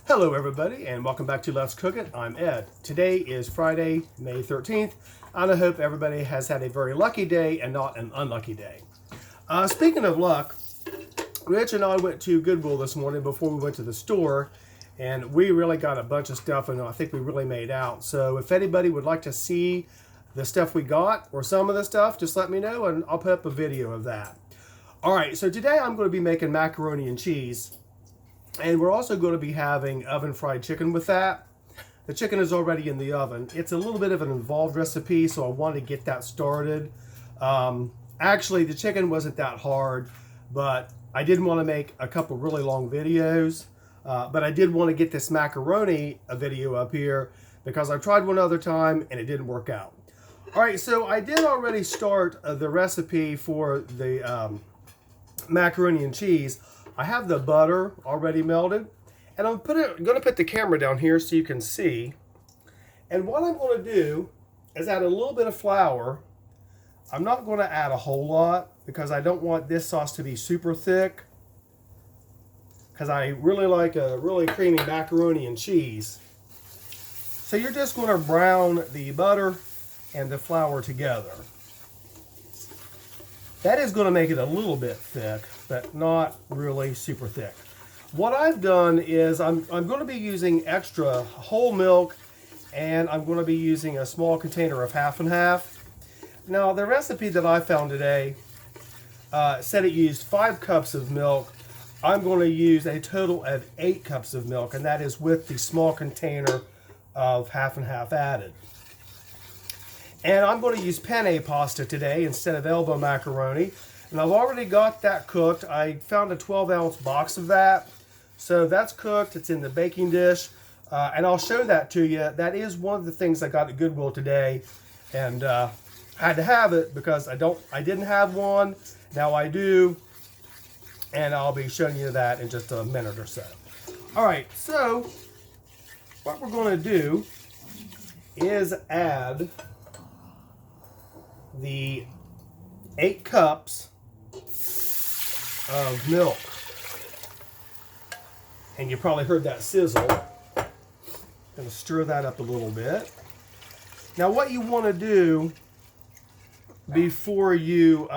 Hello everybody and welcome back to Let's Cook It. I'm Ed. Today is Friday, May 13th, and I hope everybody has had a very lucky day and not an unlucky day. Speaking of luck, Rich and I went to Goodwill this morning before we went to the store, and we really got a bunch of stuff and I think we really made out. So if anybody would like to see the stuff we got or some of the stuff, just let me know and I'll put up a video of that. Alright, so today I'm going to be making macaroni and cheese. And we're also going to be having oven fried chicken with that. The chicken is already in the oven. It's a little bit of an involved recipe, so I wanted to get that started. Actually, the chicken wasn't that hard, but I didn't want to make a couple really long videos. But I did want to get this macaroni video up here because I tried one other time and it didn't work out. All right, so I did already start the recipe for the macaroni and cheese. I have the butter already melted, and I'm going to put the camera down here so you can see. And what I'm going to do is add a little bit of flour. I'm not going to add a whole lot because I don't want this sauce to be super thick, because I really like a really creamy macaroni and cheese. So you're just going to brown the butter and the flour together. That is going to make it a little bit thick, but not really super thick. What I've done is I'm going to be using extra whole milk, and I'm going to be using a small container of half and half. Now, the recipe that I found today said it used 5 cups of milk. I'm going to use a total of 8 cups of milk, and that is with the small container of half and half added. And I'm going to use penne pasta today instead of elbow macaroni. And I've already got that cooked. I found a 12-ounce box of that. So that's cooked. It's in the baking dish. And I'll show that to you. That is one of the things I got at Goodwill today. And I had to have it because I didn't have one. Now I do. And I'll be showing you that in just a minute or so. All right, so what we're going to do is add the 8 cups of milk. And you probably heard that sizzle. I'm going to stir that up a little bit. Now what you want to do before you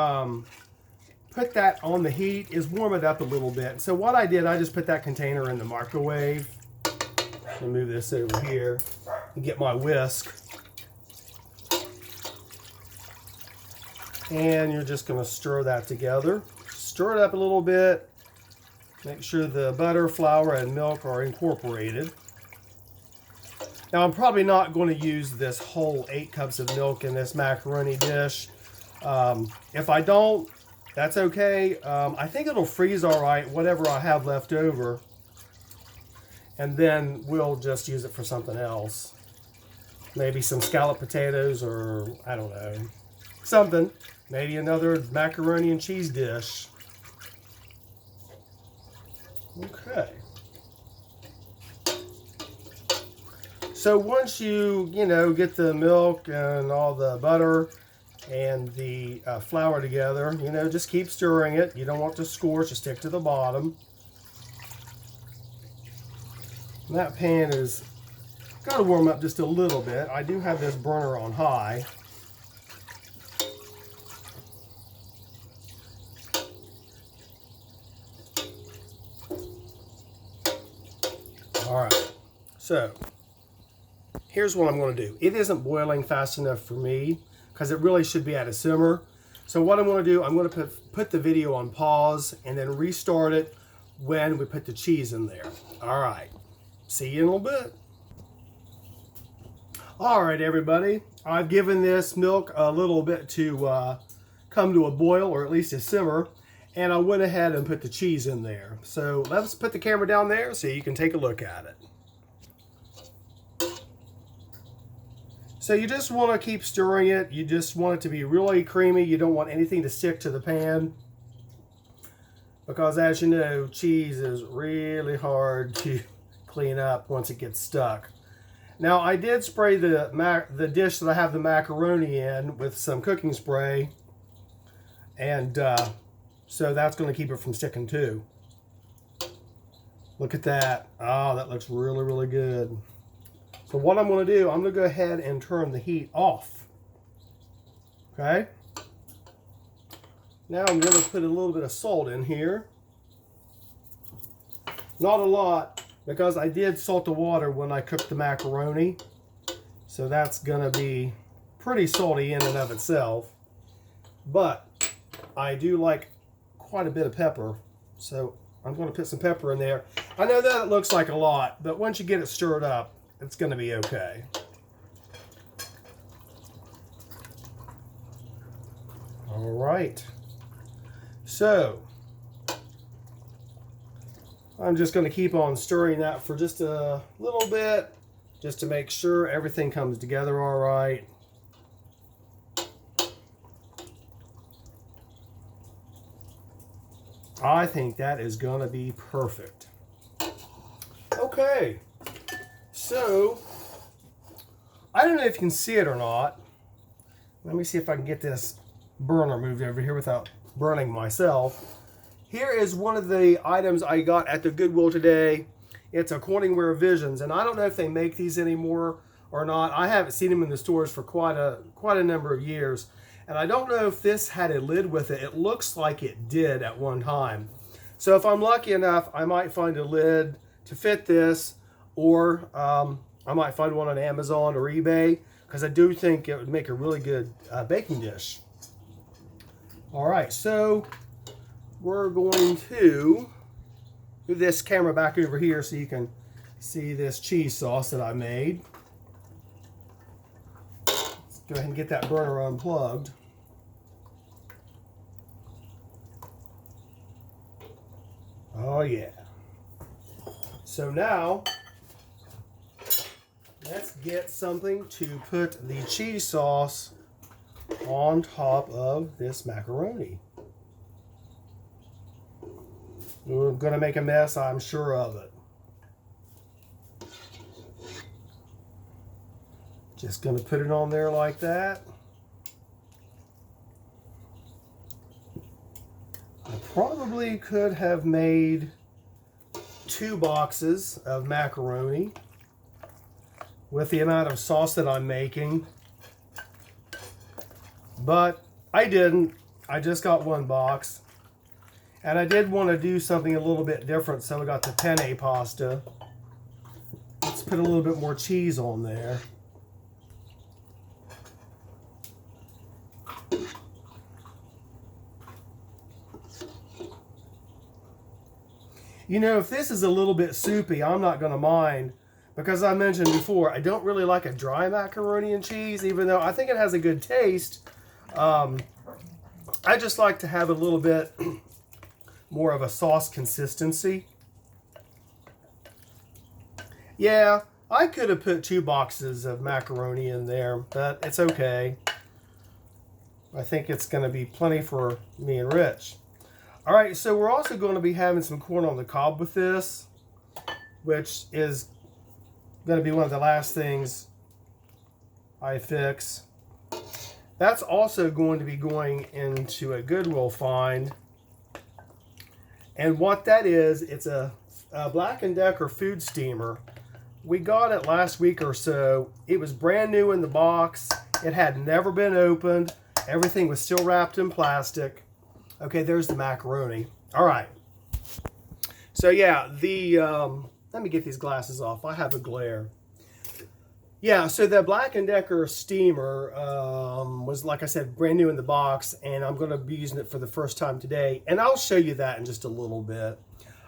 put that on the heat is warm it up a little bit. So what I did, I just put that container in the microwave. Let me move this over here and get my whisk. And you're just going to stir that together. Stir it up a little bit. Make sure the butter, flour, and milk are incorporated. Now, I'm probably not going to use this whole 8 cups of milk in this macaroni dish. If I don't, that's okay. I think it'll freeze all right, whatever I have left over. And then we'll just use it for something else. Maybe some scalloped potatoes or, I don't know, something. Maybe another macaroni and cheese dish. Okay. So once you get the milk and all the butter and the flour together, just keep stirring it. You don't want to scorch, just stick to the bottom. And that pan is got to warm up just a little bit. I do have this burner on high. All right, so here's what I'm going to do. It isn't boiling fast enough for me because it really should be at a simmer. So what I'm going to do, I'm going to put the video on pause and then restart it when we put the cheese in there. All right, see you in a little bit. All right, everybody, I've given this milk a little bit to come to a boil, or at least a simmer. And I went ahead and put the cheese in there. So let's put the camera down there so you can take a look at it. So you just want to keep stirring it. You just want it to be really creamy. You don't want anything to stick to the pan. Because as you know, cheese is really hard to clean up once it gets stuck. Now I did spray the dish that I have the macaroni in with some cooking spray. And so that's going to keep it from sticking too. Look at that. Oh, that looks really, really good. So what I'm going to do, I'm going to go ahead and turn the heat off. Okay. Now I'm going to put a little bit of salt in here. Not a lot, because I did salt the water when I cooked the macaroni. So that's going to be pretty salty in and of itself. But I do like quite a bit of pepper. So I'm going to put some pepper in there. I know that it looks like a lot, but once you get it stirred up, it's going to be okay. All right. So I'm just going to keep on stirring that for just a little bit, just to make sure everything comes together all right. I think that is going to be perfect. Okay, so I don't know if you can see it or not. Let me see if I can get this burner moved over here without burning myself. Here is one of the items I got at the Goodwill today. It's a Corningware Visions, and I don't know if they make these anymore or not. I haven't seen them in the stores for quite a number of years. And I don't know if this had a lid with it. It looks like it did at one time. So if I'm lucky enough, I might find a lid to fit this, or I might find one on Amazon or eBay, because I do think it would make a really good baking dish. All right, so we're going to move this camera back over here so you can see this cheese sauce that I made. Let's go ahead and get that burner unplugged. Oh yeah. So now, let's get something to put the cheese sauce on top of this macaroni. We're going to make a mess, I'm sure of it. Just going to put it on there like that. I probably could have made 2 boxes of macaroni with the amount of sauce that I'm making, but I didn't. I just got 1 box, and I did want to do something a little bit different, so I got the penne pasta. Let's put a little bit more cheese on there. You know, if this is a little bit soupy, I'm not going to mind, because I mentioned before, I don't really like a dry macaroni and cheese, even though I think it has a good taste. I just like to have a little bit more of a sauce consistency. Yeah, I could have put 2 boxes of macaroni in there, but it's okay. I think it's going to be plenty for me and Rich. All right, so we're also going to be having some corn on the cob with this, which is going to be one of the last things I fix. That's also going to be going into a Goodwill find. And what that is, it's a Black & Decker food steamer. We got it last week or so. It was brand new in the box. It had never been opened. Everything was still wrapped in plastic. Okay, there's the macaroni. All right. So yeah, let me get these glasses off. I have a glare. Yeah, so the Black & Decker steamer was, like I said, brand new in the box, and I'm going to be using it for the first time today, and I'll show you that in just a little bit.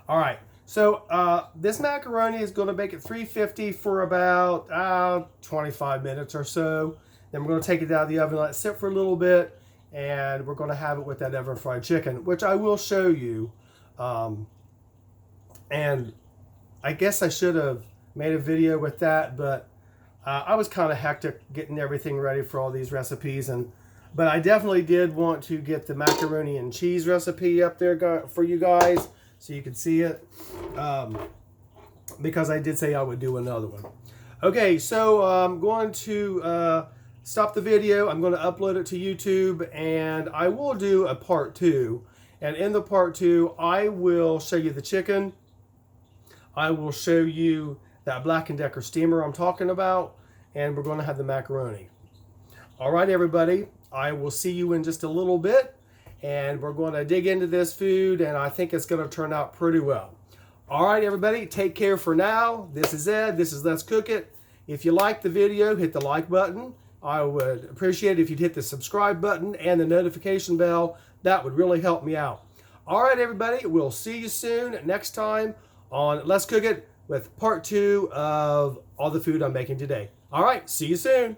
All right, so this macaroni is going to bake at 350 for about 25 minutes or so. Then we're going to take it out of the oven, let it sit for a little bit, and we're going to have it with that oven fried chicken, which I will show you. And I guess I should have made a video with that, but I was kind of hectic getting everything ready for all these recipes, but I definitely did want to get the macaroni and cheese recipe up there for you guys so you could see it, because I did say I would do another one. Okay, so I'm going to stop the video. I'm going to upload it to YouTube, and I will do a part 2. And in the part 2, I will show you the chicken. I will show you that Black & Decker steamer I'm talking about, and we're going to have the macaroni. All right, everybody, I will see you in just a little bit, and we're going to dig into this food, and I think it's going to turn out pretty well. All right, everybody, take care for now. This is Ed. This is Let's Cook It. If you like the video, hit the like button. I would appreciate it if you'd hit the subscribe button and the notification bell. That would really help me out. All right, everybody, we'll see you soon next time on Let's Cook It with part 2 of all the food I'm making today. All right, see you soon.